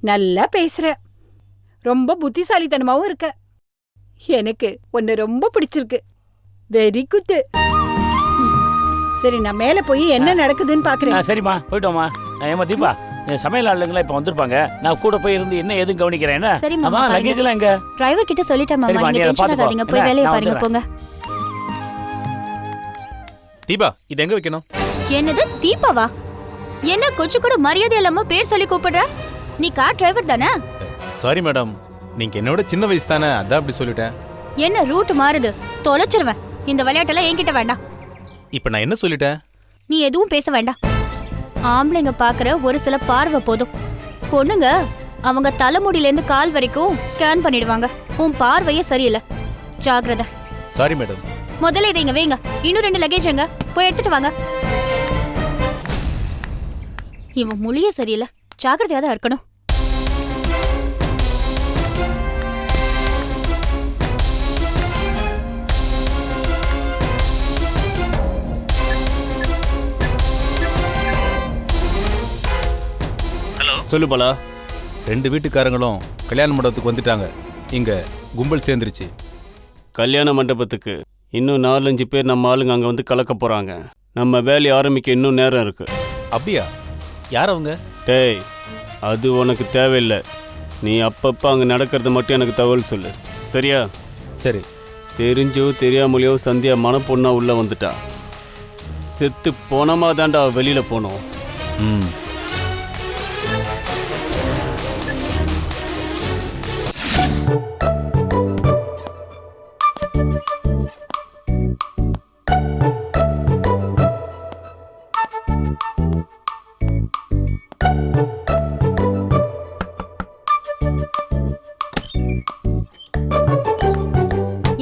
நல்லா பேசுற, ரொம்ப புத்திசாலித்தனமாவும் இருக்க. எனக்கு உன்னை ரொம்ப பிடிச்சிருக்கு. Very good. சரி, நான் மேல போய் என்ன நடக்குதுன்னு பாக்குறேன். சரிம்மா, போயிட்டோமா. ஏமா தீபா, சமையல் ஆளுங்களா இப்ப வந்திருப்பாங்க. நான் கூட போய் இருந்து என்ன ஏதுன்னு கவனிக்கிறேன். என்ன ஆமா, லக்கேஜ் எல்லாம் எங்க? டிரைவர் கிட்ட சொல்லிட்டேன் மாமா, நீங்க டென்ஷன் ஆகாதீங்க, போய் வேலைய பாருங்க போங்க. தீபா, இது எங்க வைக்கணும்? என்னது தீபாவா? என்ன கொஞ்சம் கூட மரியாதை இல்லாம பேர் சொல்லி கூப்பிடுற? நீ கார் டிரைவர் தானே? சாரி மேடம், நீங்க என்னோட சின்ன வயசு தானே, அதான் அப்படி சொல்லிட்டேன். என்ன ரூட் மாறுது? தொலைச்சிருவேன். இந்த விளையாட்டெல்லாம் என்கிட்ட வேண்டாம். இப்ப நான் என்ன சொல்லிட்டேன்? நீ எதுவும் பேச வேண்டாம். ஆம்பளைங்க பாக்குற ஒரு சில பார்வை போதும். பொண்ணுங்க அவங்க தலைமுடியில இருந்து கால் வரைக்கும் ஸ்கேன் பண்ணிடுவாங்க. உன் பார்வையே சரியில்லை, ஜாக்கிரதை. Sorry madam. முதல்ல இதை இங்க வைங்க. இன்னும் 2 லக்கேஜ் எங்க? போய் எடுத்துட்டு வாங்க. இவன் மொழியே சரியில்லை, ஜாக்கிரதையா தான் இருக்கணும். சொல்லு பாலா. 2 வீட்டுக்காரங்களும் கல்யாண மண்டபத்துக்கு வந்துட்டாங்க. இங்க கும்பல் சேர்ந்துருச்சு. கல்யாண மண்டபத்துக்கு இன்னும் 4-5 பேர் நம்ம ஆளுங்க அங்கே வந்து கலக்க போகிறாங்க. நம்ம வேலையை ஆரம்பிக்க இன்னும் நேரம் இருக்கு. அப்படியா? யார் அவங்க? டேய், அது உனக்கு தேவையில்லை. நீ அப்பப்போ அங்கே நடக்கிறத மட்டும் எனக்கு தகவல் சொல்லு, சரியா? சரி. தெரிஞ்சோ தெரியாமலையோ சந்தியா மனப்பொண்ணா உள்ளே வந்துட்டா. செத்து போனமா தாண்டா வெளியில் போனோம்.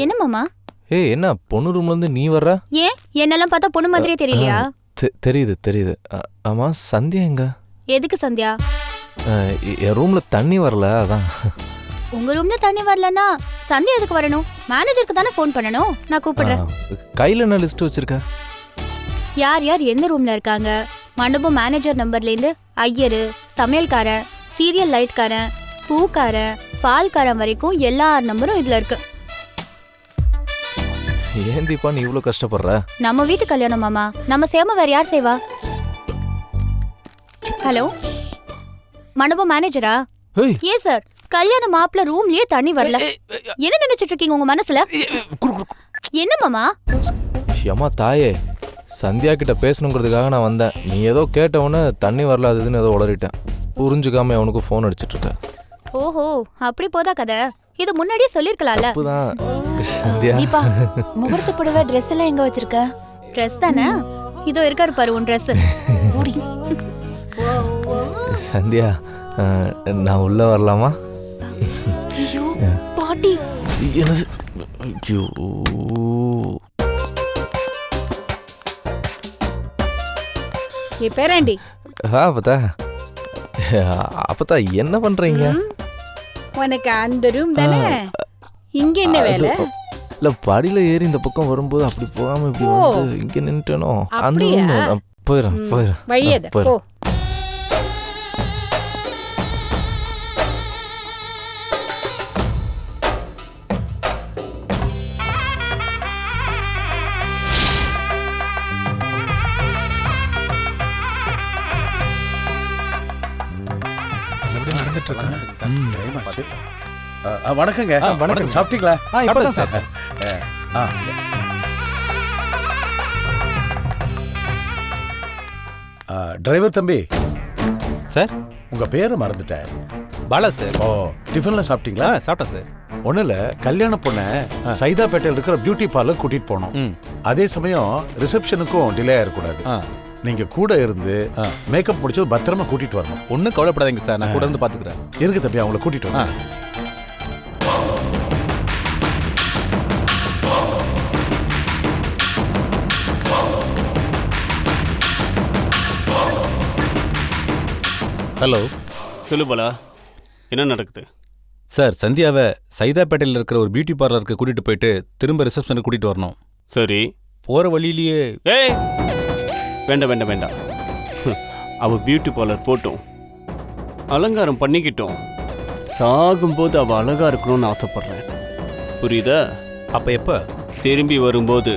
என்ன மாமா? ஏய், என்ன பொண்ணு ரூம்ல இருந்து நீ வர்ற? ஏன் என்னெல்லாம் பார்த்தா பொண்ணு மாதிரியே தெரியலையா? தெரியுது. ஆமா, சந்தியா எங்க? எதுக்கு சந்தியா? என் ரூம்ல தண்ணி வரல, அதான். உங்க ரூம்ல தண்ணி வரலன்னா சந்தியா எதுக்கு வரணும்? மேனேஜருக்கு தானே ஃபோன் பண்ணணும். நான் கூப்பிடுறேன். கையில என்ன லிஸ்ட் வச்சிருக்க? யார் யார் எந்த ரூம்ல இருக்காங்க, மண்டபம் மேனேஜர் நம்பர்ல இருந்து ஐயரு, சமையல்காரன், சீரியல் லைட்காரன், பூக்காரன், பால்காரன் வரைக்கும் எல்லா நம்பரும் இதுல இருக்கு. ஏன் தீபா நீ இவ்வளவு கஷ்டப்படுற? நம்ம வீட்டு கல்யாணம் மாமா, நம்ம சேம வேற யார் செய்வா? ஹலோ, மண்டபம் மேனேஜரா? ஏன் சார், கல்யாண மாப்பிள்ள ரூம்லயே தண்ணி வரல. என்ன நினைச்சிட்டு இருக்கீங்க உங்க மனசுல? என்ன மாமா? ஏமா தாயே, சந்தியா கிட்ட பேசணுங்கிறதுக்காக நான் வந்தேன். நீ ஏதோ கேட்டவொன்னே தண்ணி வரல அதுன்னு ஏதோ உளறிட்டேன். புரிஞ்சுக்காம அவனுக்கு ஃபோன் அடிச்சிட்டு இருக்க. ஓஹோ, அப்படி போதா கதை. இது முன்னாடியே சொல்லிருக்கலாம்ல. தீபா, முகூர்த்த புடவை ட்ரெஸ் எல்லாம் எங்க வச்சிருக்க? ட்ரெஸ் தானே, இதோ இருக்காரு பாரு உன் ட்ரெஸ். சந்தியா, நான் உள்ள வரலாமா? ஐயோ பாட்டி. என்னது? ஐயோ. பேராண்டி. அப்பதா என்ன பண்றீங்க? உனக்கு அந்த ரூம் தானே, இங்க என்ன வேலை? இல்ல, படியில ஏறி இந்த பக்கம் வரும்போது அப்படி போகாம இப்படி வந்து இங்க நின்னுட்டேனோ. அந்த ரூம் போயிடும் வழியத போ. வணக்கங்க. வணக்கம். சாப்பிட்டீங்களா? சார். டிரைவர் தம்பி. சார், உங்க பேரை மறந்துட்டேன். பாலா சார். ஓ, டிஃபன்ல சாப்பிட்டீங்களா? சாப்பிட்டேன் சார். ஒன்றும் இல்லை, கல்யாண பொண்ணை சைதாப்பேட்டையில் இருக்கிற பியூட்டி பார்லர் கூட்டிட்டு போனோம். அதே சமயம் ரிசப்ஷனுக்கும் டிலே ஆயிடக்கூடாது. நீங்க கூட இருந்து மேக்கப் முடிச்சது பத்திரமா கூட்டிட்டு வரணும். ஒன்றும் கவலைப்படாதீங்க சார், நான் கூட இருந்து பார்த்துக்கிறேன். இருக்கு தம்பி, அவங்கள கூட்டிட்டு வரணும். ஹலோ. சொல்லு பாலா, என்ன நடக்குது? சார், சந்தியாவை சைதாப்பேட்டையில் இருக்கிற ஒரு பியூட்டி பார்லருக்கு கூட்டிட்டு போயிட்டு திரும்ப ரிசப்ஷனுக்கு கூட்டிட்டு வரணும். சரி. போற வழியிலேயே. வேண்டாம். அவ பியூட்டி பார்லர் போட்டும், அலங்காரம் பண்ணிக்கிட்டோம். சாகும்போது அவள் அழகா இருக்கணும்னு ஆசைப்படுறேன். புரியுதா? அப்ப எப்ப? திரும்பி வரும்போது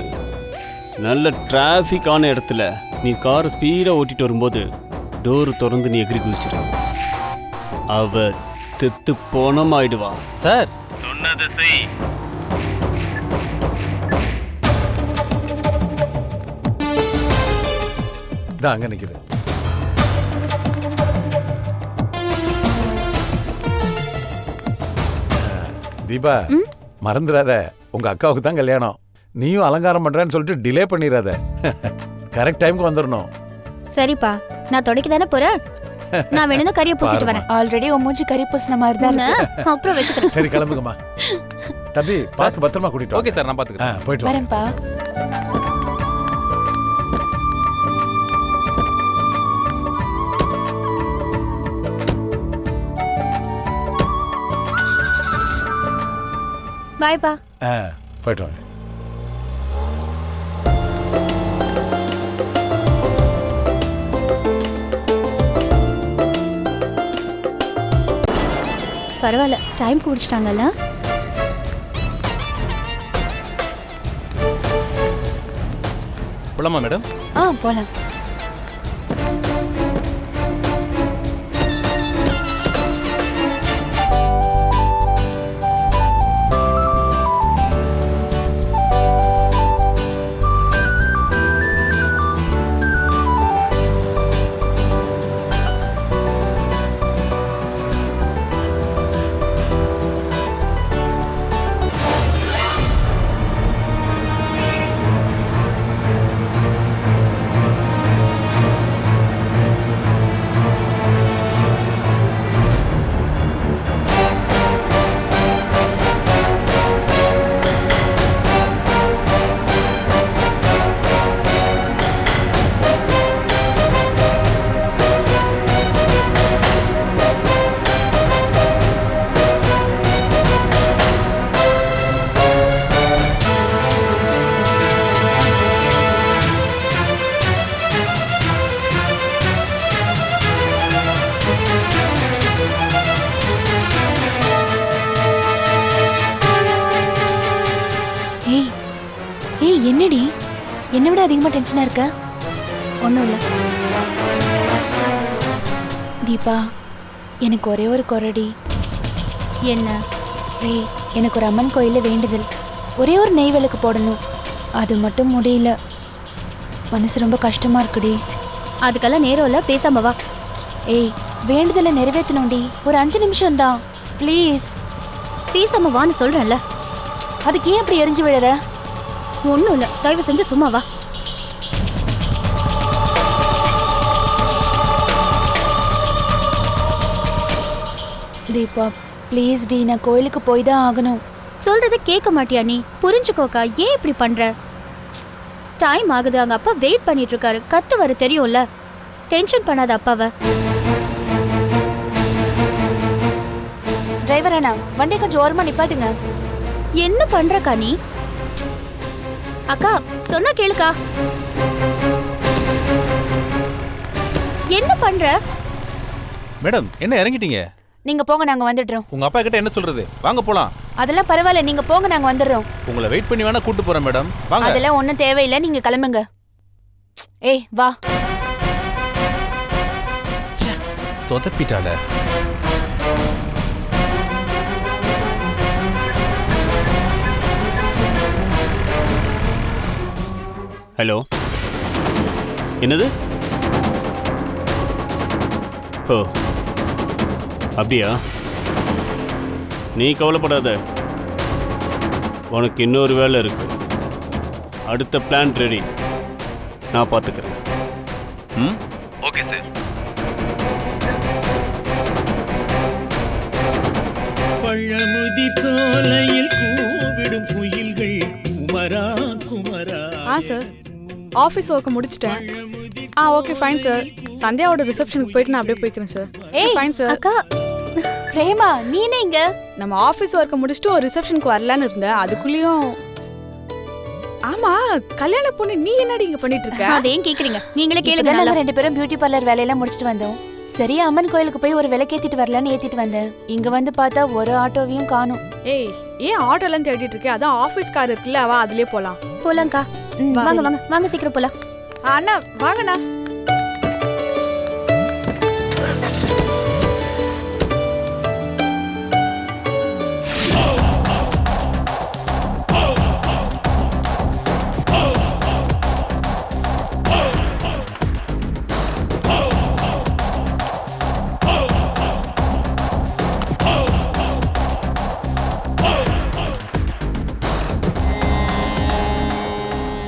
நல்ல டிராஃபிக்கான இடத்துல நீ காரை ஸ்பீடாக ஓட்டிட்டு வரும்போது டோரு திறந்து நீ எகிரி குதிச்சிரு. அவ செத்து போனமாயிடுவா. சார் சொன்னதை செய். இதான் அங்க நிக்குது. தீபா, மறந்துடாத, உங்க அக்காவுக்கு தான் கல்யாணம். நீயும் அலங்காரம் பண்றேன்னு சொல்லிட்டு டிலே பண்ணிடாத. கரெக்ட் டைமுக்கு வந்துடணும். சரிப்பா, நான் தொடக்கி தானே போறேன். நான் வேணும்னா கறியை பூசிட்டு வரேன். ஆல்ரெடி உன் மூஞ்சி கறி பூசின மாதிரி தான் இருக்கு. அப்புறம் வச்சுக்கிறேன். சரி, கிளம்புங்கம்மா. தம்பி, பார்த்து பத்திரமா கூட்டிட்டு ஓகே சார், நான் பாத்துக்கிறேன். போயிட்டு வரேன். வரேன்ப்பா. பாய்ப்பா. போயிட்டு வரேன். பரவாயில்ல, டைம் குடிச்சிட்டாங்கல்ல. போலாமா மேடம்? போலாம். என்னடி, என்னை விட அதிகமா டென்ஷனா இருக்க? ஒன்றும் இல்லை தீபா, எனக்கு ஒரே ஒரு குறடி. என்ன? எனக்கு ஒரு அம்மன் கோயில்ல வேண்டுதல். ஒரே ஒரு நெய் விளக்கு போடணும். அது மட்டும் முடியல. மனசு ரொம்ப கஷ்டமா இருக்குடி. அதுக்கெல்லாம் நேரம் இல்லை, பேசாம வா. வேண்டுதலை நிறைவேற்றணும்டி. ஒரு 5 நிமிஷம் தான் ப்ளீஸ். பேசாம வான்னு சொல்றேன்ல. அதுக்கு ஏன் அப்படி எரிஞ்சு விழற? ஒன்றும் இல்லை, தயவு செஞ்சு சும்மா வா. தீபா ப்ளீஸ் டி, நான் கோயிலுக்கு போய் தான் ஆகணும். சொல்றத கேட்க மாட்டியா நீ? புரிஞ்சுக்கோக்கா, ஏன் இப்படி பண்ற? டைம் ஆகுது, அங்க அப்பா வெயிட் பண்ணிட்டு இருக்காரு. கத்து வர தெரியும்ல. டென்ஷன் பண்ணாத அப்பாவை. டிரைவர் அண்ணா, வண்டி கொஞ்சம் ஓரமா நிப்பாட்டுங்க. என்ன பண்றக்கா நீ? அக்கா சொன்னா கேளுக்கா. என்ன பண்ற? மேடம், என்ன இறங்கிட்டீங்க? நீங்க போங்க, நாங்க வந்துடுறோம். உங்க அப்பா கிட்ட என்ன சொல்றது? வாங்க போலாம். அதெல்லாம் பரவாயில்ல, நீங்க போங்க, நாங்க வந்துடுறோம். உங்களை வெயிட் பண்ணி வேணா கூட்டு போறேன் மேடம். வாங்க. அதெல்லாம் ஒண்ணும் தேவையில்லை, நீங்க கிளம்புங்க. வா. சொதப்பிட்டால. ஹலோ, என்னது? ஓ அப்படியா? நீ கவலைப்படாத, உனக்கு இன்னொரு வேலை இருக்கு. அடுத்த பிளான் ரெடி, நான் பார்த்துக்கிறேன். Okay sir. பழமுதிர் சோலையில் கூவிடும் குயில்கள் குமரா குமரா. சார், ஆஃபீஸ் ஒர்க் முடிச்சிட்டேன். Okay fine sir. சந்தியாவோட ரிசப்ஷனுக்கு போயிட்டு நான் அப்படியே போய்க்கிறேன் சார். Fine sir. அக்கா பிரேமா, நீ என்ன இங்க? நம்ம ஆஃபீஸ் ஒர்க்கை முடிச்சுட்டு ஒரு ரிசப்ஷனுக்கு வரலான்னு இருந்தேன். அதுக்குள்ளேயும் ஆமா, கல்யாண பொண்ணு நீ என்னடி இங்க பண்ணிட்டு இருக்க? அதையும் கேக்குறீங்க? நீங்களே கேளுங்க. நாங்க 2 பேரும் பியூட்டி பார்லர் வேலையெல்லாம் முடிச்சிட்டு வந்தோம். சரியா அம்மன் கோயிலுக்கு போய் ஒரு விளக்கேத்திட்டு வரலான்னு ஏத்திட்டு வந்தேன். இங்க வந்து பார்த்தா ஒரு ஆட்டோவையும் காணும். ஏய் ஏன் ஆட்டோலாம் தேடிட்டு இருக்கே? அதான் ஆபீஸ் கார் இருக்குல்ல, அவ அதுலயே போலாம். போலாம்க்கா. வாங்க வாங்க வாங்க, சீக்கிரம் போலாம். அண்ணா வாங்கண்ணா.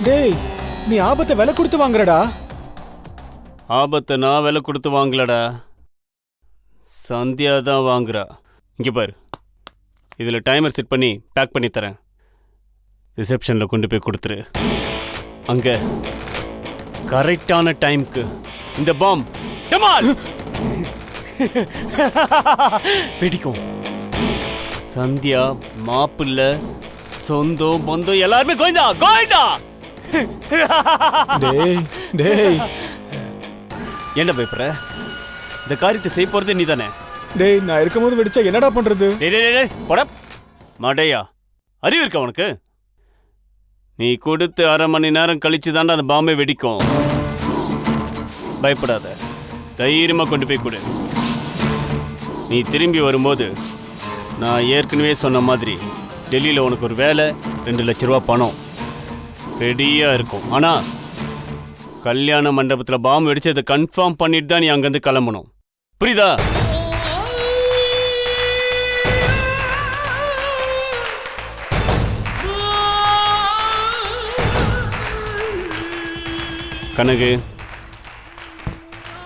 டேய், நீ ஆபத்தை விலை கொடுத்து வாங்குறடா. ஆபத்தை நான் விலை கொடுத்து வாங்கலடா, சந்தியா தான் வாங்குறா. இங்கே பாரு, இதில் டைமர் செட் பண்ணி பேக் பண்ணி தரேன். ரிசப்ஷனில் கொண்டு போய் கொடுத்துரு. அங்கே கரெக்டான டைம்க்கு இந்த பாம் டமால் வெடிக்கும். சந்தியா, மாப்பிள்ளை, சொந்தம் பந்தம் எல்லாருமே கோயிந்தா கோயிந்தா. டேய் டேய், என்ன பயப்படுற? இந்த காரியத்தை செய்ய போறதே நீ தானே. டேய், நான் இருக்கும்போது வெடிச்சா என்னடா பண்றது? மடையா, அறிவு இருக்கா உனக்கு? நீ கொடுத்து 1/2 மணி நேரம் கழிச்சு தாண்டா அந்த பாம்பே வெடிக்கும். பயப்படாத, தைரியமா கொண்டு போய் கொடு. நீ திரும்பி வரும்போது நான் ஏற்கனவே சொன்ன மாதிரி டெல்லியில் உனக்கு ஒரு வேலை, 2 லட்ச ரூபா பணம் ரெடியா இருக்கும். ஆனா கல்யாண மண்டபத்தில் பாம்பு வெடிச்சதை கன்ஃபார்ம் பண்ணிட்டு தான் நீ அங்கேருந்து கிளம்பணும். புரியுதா? கனகு,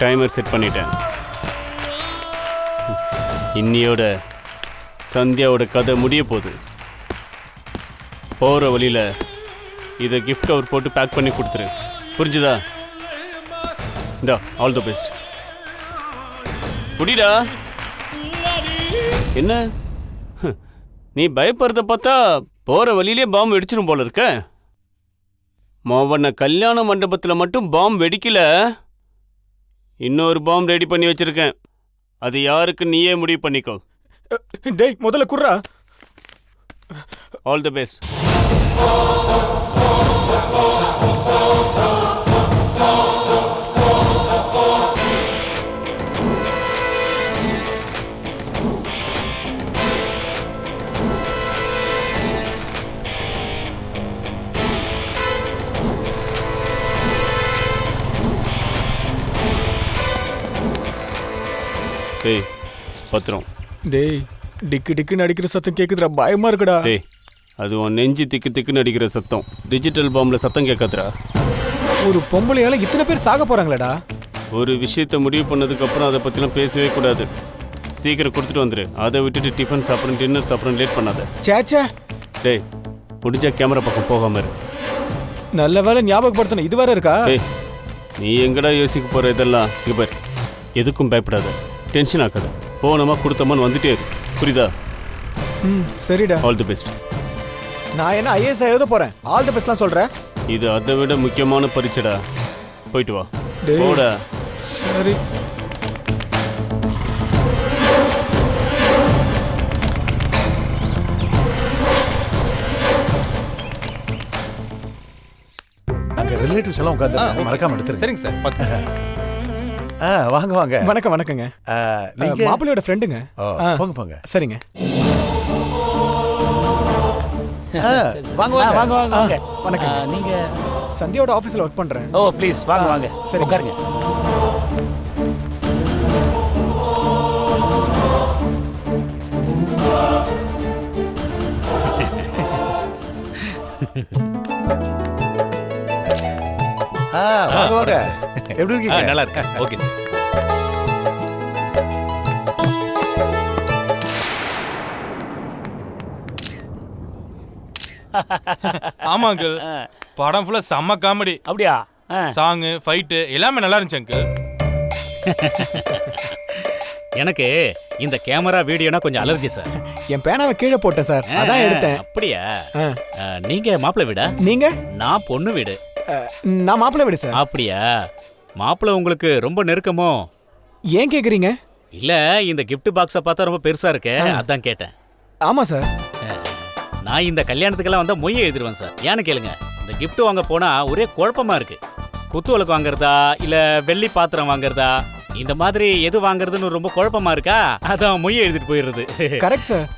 டைமர் செட் பண்ணிட்டேன். இன்னியோட சந்தியாவோட கதை முடிய போகுது. போகிற வழியில் இதை கிஃப்ட் கவர் போட்டு பேக் பண்ணி கொடுத்துரு. புரிஞ்சுதா? இந்தா, ஆல் தி பெஸ்ட். புடிடா. என்ன நீ பயப்படுறத பார்த்தா போகிற வழியிலே பாம்பு வெடிச்சிடும் போல இருக்க. மோவன கல்யாண மண்டபத்தில் மட்டும் பாம்பு வெடிக்கல, இன்னொரு பாம்பு ரெடி பண்ணி வச்சிருக்கேன். அது யாருக்கு நீயே முடிவு பண்ணிக்கோ. டேய், முதல்ல குர்ரா. All the best. டேய், பத்திரம். டேய், டிக்கு டிக்குன்னு அடிக்கிற சத்தம் கேக்குதுடா, பயமா இருக்குடா. டேய், அது உன் நெஞ்சு திக்கு திக்குன்னு அடிக்கிற சத்தம். டிஜிட்டல் பாம்பில் சத்தம் கேட்காதுடா. ஒரு பொம்பளையால இத்தனை பேர் சாக போறாங்களேடா. ஒரு விஷயத்தை முடிவு பண்ணதுக்கு அப்புறம் அதை பற்றிலாம் பேசவே கூடாது. சீக்கிரம் கொடுத்துட்டு வந்துரு. அதை விட்டுட்டு டிஃபன் சாப்பிட்றேன், டின்னர் சாப்பிட்றேன் லேட் பண்ணாத. சேச்சே. டேய், முடிஞ்சா கேமரா பக்கம் போகாம இரு. நல்ல வேலை ஞாபகப்படுத்தணும், இது வேற இருக்கா? டேய், நீ எங்கடா யோசிக்க போற இதெல்லாம்? இங்க பாரு, எதுக்கும் பயப்படாத, டென்ஷன் ஆக்காத. போனோமா கொடுத்தோமான்னு வந்துட்டே இரு. புரியுதா? சரிடா. All the best. நான் என்ன ஐஏஎஸ் எழுத போறேன், ஆல் தி பெஸ்ட்லாம் சொல்றேன். இது அதை விட முக்கியமான பரீட்சைடா. போயிட்டு வா. போடா. சரி. அங்க ரிலேட்டிவ்ஸ் எல்லாம் உட்கார்ந்து மறக்காம எடுத்துருங்க. சரிங்க சார். வாங்க வாங்க. வணக்கம். வணக்கங்க. நீங்க மாப்பிள்ளையோட ஃப்ரெண்டுங்க. போங்க போங்க. சரிங்க. வாங்க வாங்க வாங்க வாங்க. வணக்கம். நீங்க சந்தியாவோட ஆபீஸ்ல ஒர்க் பண்றேன். ஓ ப்ளீஸ் வாங்க வாங்க. சரி, உட்காருங்க. வாங்க வாங்க. எப்படி இருக்கீங்க? நல்லா இருக்கேன். Okay sir. ஆமா அங்கிள், படம் ஃபுல்லா செம்ம காமெடி. அப்படியா? சாங், ஃபைட் எல்லாமே நல்லா இருந்துச்சு அங்கிள். எனக்கு இந்த கேமரா வீடியோனா கொஞ்சம் அலர்ஜி சார். என் பேனாவை கீழே போட்டேன் சார், அதான் எடுத்தேன். அப்படியா? நீங்க மாப்பிள்ளை வீடா? நீங்க? நான் பொண்ணு வீடு. நான் மாப்பிள்ளை வீடு சார். அப்படியா? மாப்பிள்ளை உங்களுக்கு ரொம்ப நெருக்கமோ? ஏன் கேக்குறீங்க? இல்ல இந்த gift பாக்ஸை பார்த்தா ரொம்ப பெருசா இருக்கு, அதான் கேட்டேன். ஆமா சார். நான் இந்த கல்யாணத்துக்கெல்லாம் வந்தா மொய் எழுதிருவேன் சார். ஏன்னு கேளுங்க, இந்த gift வாங்க போனா ஒரே குழப்பமா இருக்கு. குத்து விளக்கு வாங்குறதா இல்ல வெள்ளி பாத்திரம் வாங்குறதா, இந்த மாதிரி எது வாங்குறதுன்னு ரொம்ப குழப்பமா இருக்கா, அதான் மொய் எழுதிட்டு போயிடுறது. Correct sir.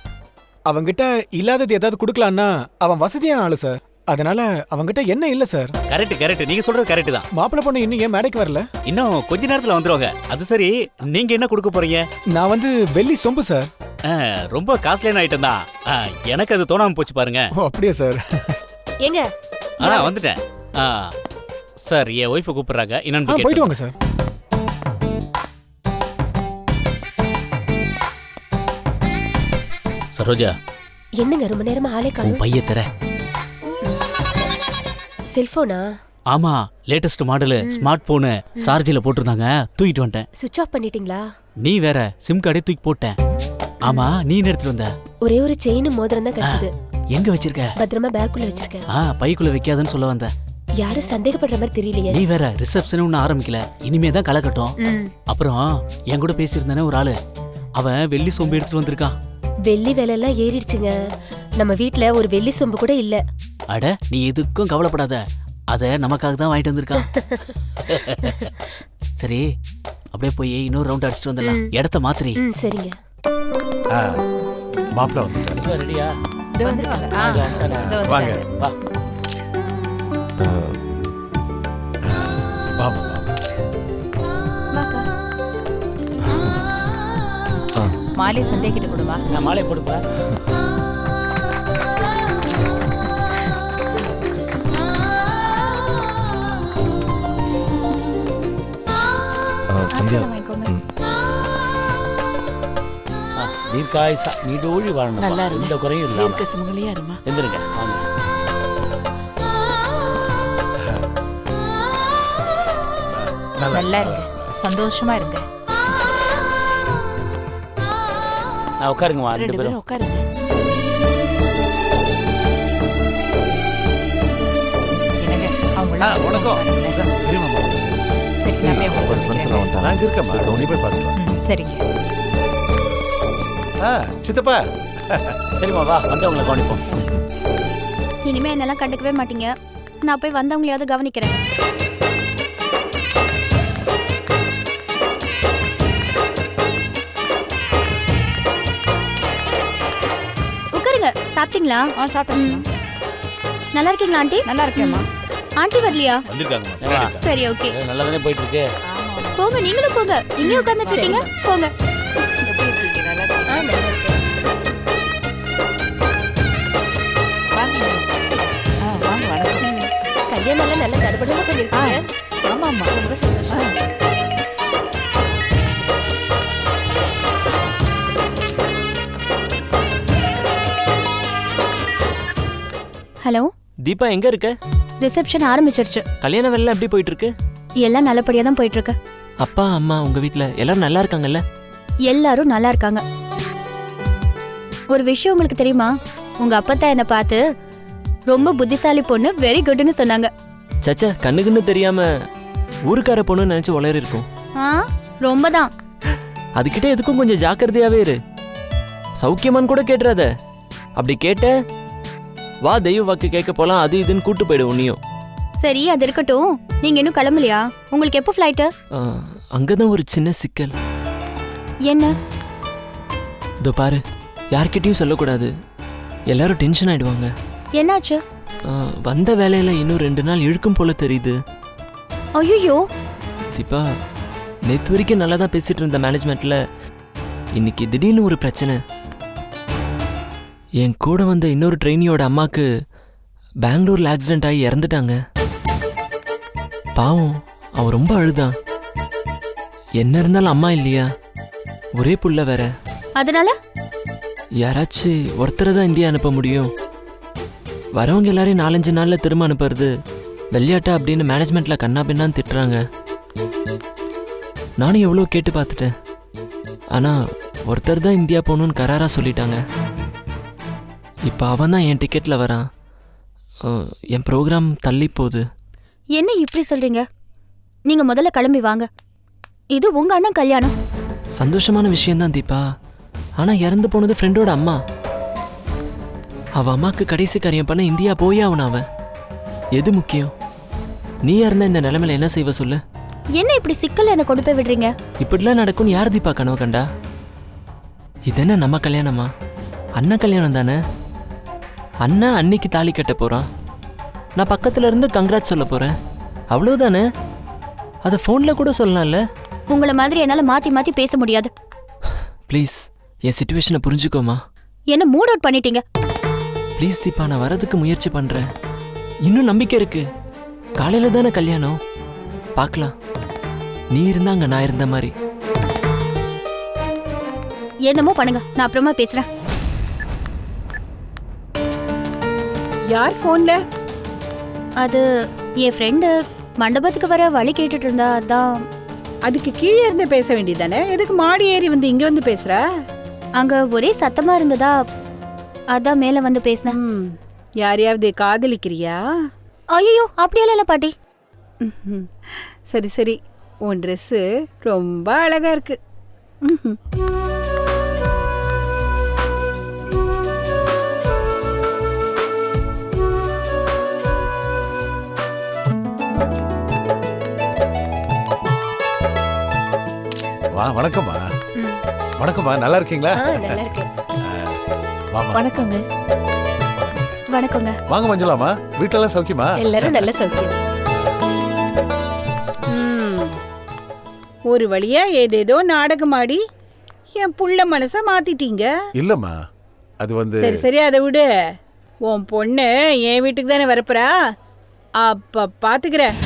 அவன்கிட்ட இல்லாதது ஏதாவது கொடுக்கலான்னா அவன் வசதியான ஆளு சார். அதனால அவன்கிட்ட என்ன இல்ல சார். கரெக்ட், நீங்க சொல்றது கரெக்ட் தான். மாப்பிள்ளை பொண்ணு இன்னும் ஏன் மேடைக்கு வரல? இன்னும் கொஞ்ச நேரத்துல வந்துருவாங்க. அது சரி, நீங்க என்ன கொடுக்க போறீங்க? நான் வந்து வெள்ளி சொம்பு சார். ரொம்ப காஸ்ட்லியான ஐட்டம் தான். எனக்கு அது தோணாம போச்சு பாருங்க. ஓ அப்படியே சார். எங்க வந்துட்டேன். சார் என் ஒய்ஃபை கூப்பிடுறாங்க, என்னன்னு போயிட்டு வாங்க சார். சரோஜா, என்னங்க ரொம்ப நேரமா ஆளே காணோம்? பைய தர. செல்போனா? ஆமா, லேட்டஸ்ட் மாடல் ஸ்மார்ட் போனு சார்ஜில போட்டிருந்தாங்க, தூக்கிட்டு வந்துட்டேன். சுவிட்ச் ஆஃப் பண்ணிட்டீங்களா? நீ வேற சிம் கார்டே தூக்கி போட்டேன். ஆமா, நீ என்ன எடுத்துட்டு வந்த? ஒரே ஒரு செயின் மோதிரம் தான் கிடைச்சது. எங்க வச்சிருக்க? பத்திரமா பேக்குள்ள வச்சிருக்கேன். பைக்குள்ள வைக்காதன்னு சொல்ல வந்த. யாரும் சந்தேகப்படுற மாதிரி தெரியலையே. நீ வேற ரிசப்ஷன் ஒன்னும் ஆரம்பிக்கல, இனிமே தான் கலக்கட்டும். அப்புறம் என் கூட பேசியிருந்தானே ஒரு ஆளு, அவன் வெள்ளி சொம்பு எடுத்துட்டு வந்திருக்கான். வெள்ளி விலை எல்லாம் ஏறிடுச்சுங்க. நம்ம வீட்ல ஒரு வெள்ளி சொம்பு கூட இல்ல. அட, நீ எதுக்கும் கவலைப்படாத, அத நமக்காக தான் வாங்கிட்டு வந்திருக்கான். சரி, அப்படியே போய் இன்னொரு ரவுண்ட் அடிச்சுட்டு வந்துடலாம். இடத்த மாத்திரி. சரிங்க. மாப்பிள்ள வந்துட்டாரு. ரெடியா? வாங்க. மாலை சந்தே கிட்ட கொடுமா. நான் மாலை போடுப்பா. சந்தியா, தீர்க்காயுசா நீடோழி வாழணும். நல்லா இருக்கு. எந்த குறையும் இல்லாம. தீர்க்க சுமங்கலியா இருமா. எந்திருங்க. நல்லா இருங்க, சந்தோஷமா இருங்க. உட்காருங்கம்மா, ரெண்டு பேரும் உட்காருங்க. என்னங்க அவங்க சரி, நான் இருக்கேம்மா, நீ போய் பார்த்துக்கலாம். சரிங்க. சித்தப்பா. சரிம்மா, வா, வந்தவங்களை கவனிப்போம். இனிமே என்னெல்லாம் கண்டுக்கவே மாட்டீங்க. நான் போய் வந்தவங்களையாவது கவனிக்கிறேன். உட்காருங்க. சாப்பிட்டீங்களா? சாப்பிட்டேன். நல்லா இருக்கீங்களா ஆண்டி? நல்லா இருக்கேம்மா. ஆண்டி வரலையா? வந்திருக்காங்க. சரி, ஓகே. நல்லா தானே போயிட்டு இருக்கு. போங்க, நீங்களும் போங்க. இங்கே உட்கார்ந்து வச்சிட்டீங்க, போங்க. கல்யாணம் நல்ல தடுபடியா பண்ணிருக்கீங்க. ஆமா ஆமா, ரொம்ப சந்தோஷம். ஹலோ தீபா, எங்க இருக்க? ரிசப்ஷன் ஆரம்பிச்சிருச்சு. கல்யாண வேலை எப்படி போயிட்டு இருக்கு? எல்லாம் நல்லபடியா தான் போயிட்டு இருக்கு. அப்பா அம்மா உங்க வீட்ல எல்லாரும் நல்லா இருக்காங்கல்ல? எல்லாரும் நல்லா இருக்காங்க. ஒரு விஷயம் உங்களுக்கு தெரியுமா? உங்க அப்பா என்ன பார்த்து ரொம்ப புத்திசாலி பொண்ணு, வெரி குட்னு சொன்னாங்க. சச்சா, கண்ணுக்குன்னு தெரியாம ஊருக்கார பொண்ணு நினைச்சு உளறி இருக்கும். ரொம்ப தான். அதுகிட்ட எதுக்கும் கொஞ்சம் ஜாக்கிரதையாவே இரு. சௌக்கியமான்னு கூட கேட்டுறாத. அப்படி கேட்ட வா தெய்வ வாக்கு கேட்க போலாம், அது இதுன்னு கூட்டு போயிடு உன்னையும். சரி, அது இருக்கட்டும். நீங்க இன்னும் கிளம்பலையா? உங்களுக்கு எப்போ ஃப்ளைட்டு? அங்கதான் ஒரு சின்ன சிக்கல். என்ன? இதோ பாரு, யார்கிட்டயும் சொல்லக்கூடாது, எல்லாரும் டென்ஷன் ஆயிடுவாங்க. என்னாச்சு? வந்த வேலையில இன்னும் 2 நாள் இழுக்கும் போல தெரியுது. ஐயோ தீபா, நேற்று வரைக்கும் நல்லா தான் பேசிட்டு இருந்த மேனேஜ்மெண்ட்ல இன்னைக்கு திடீர்னு ஒரு பிரச்சனை. என் கூட வந்த இன்னொரு ட்ரெயினியோட அம்மாக்கு பெங்களூர்ல ஆக்சிடென்ட் ஆகி இறந்துட்டாங்க. பாவம், அவ ரொம்ப அழுதான். என்ன இருந்தாலும் அம்மா இல்லையா, ஒரே புள்ள வேற. அதனால யாராச்சும் ஒருத்தரை தான் இந்தியா அனுப்ப முடியும். வரவங்க எல்லாரையும் 4-5 நாள்ல திரும்ப அனுப்புறது விளையாட்டா அப்படின்னு மேனேஜ்மெண்ட்ல கண்ணா பின்னான்னு திட்டுறாங்க. நானும் எவ்வளோ கேட்டு பார்த்துட்டேன். ஆனா ஒருத்தர் தான் இந்தியா போகணும்னு கராரா சொல்லிட்டாங்க. இப்போ அவன் தான் என் டிக்கெட்ல வரான். என் ப்ரோக்ராம் தள்ளி போகுது. என்ன இப்படி சொல்றீங்க? நீங்க முதல்ல கிளம்பி வாங்க. இது உங்க அண்ணன் கல்யாணம். சந்தோஷமான விஷயம்தான் தீபா. ஆனால் இறந்து போனது ஃப்ரெண்டோட அம்மா. அவள் அம்மாவுக்கு கடைசி காரியம் பண்ண இந்தியா போயே அவன். அவன் எது முக்கியம்? நீ இருந்தா இந்த நிலைமையில என்ன செய்வ சொல்லு? என்ன இப்படி சிக்கல் என்ன கொண்டு போய் விடுறீங்க? இப்படிலாம் நடக்கும்னு யார் தீபா கனவு கண்டா? இது என்ன நம்ம கல்யாணமா? அண்ணன் கல்யாணம் தானே. அண்ணன் அன்னைக்கு தாலி கட்ட போகிறான். நான் பக்கத்தில் இருந்து கங்க்ராட் சொல்ல போகிறேன். அவ்வளோதானே. அதை ஃபோனில் கூட சொல்லலாம்ல. உங்களை மாதிரி என்னால் மாற்றி மாற்றி பேச முடியாது. ப்ளீஸ் என் சிச்சுவேஷனை புரிஞ்சுக்கோமா. என்ன மூட் அவுட் பண்ணிட்டீங்க. ப்ளீஸ் தீபா, நான் வரதுக்கு முயற்சி பண்ணுறேன். இன்னும் நம்பிக்கை இருக்கு. காலையில் தானே கல்யாணம், பார்க்கலாம். நீ இருந்தாங்க நான் இருந்த மாதிரி. என்னமோ பண்ணுங்க, நான் அப்புறமா பேசுறேன். யார் போன்ல? அது என் ஃப்ரெண்டு மண்டபத்துக்கு வர வழி கேட்டுட்டு இருந்தா. அதான். அதுக்கு கீழே இருந்து பேச வேண்டியதானே? எதுக்கு மாடி ஏறி வந்து இங்க வந்து பேசுற? அங்க ஒரே சத்தமா இருந்ததா, அதான் மேல வந்து பேசினேன். யாரையாவது காதலிக்கிறியா? ஐயோ அப்படியெல்லாம் இல்ல பாட்டி. சரி சரி, உன் ட்ரெஸ்ஸு ரொம்ப அழகா இருக்கு. வா, வணக்கம்மா. வணக்கம்மா, நல்லா இருக்கீங்களா? நல்லா இருக்கு. வாமா. வணக்கங்க. வணக்கங்க. வாங்க மஞ்சளாமா, வீட்டெல்லாம் சௌக்கியமா? எல்லாரும் நல்ல சௌக்கியம். ஒரு வழியா ஏதேதோ நாடகமாடி என் புள்ள மனச மாத்திட்டீங்க. இல்லம்மா, அது வந்து சரி சரி, அதை விடு. உன் பொண்ணு என் வீட்டுக்கு தானே வரப்போறா, அப்ப பாத்துக்கிறேன்.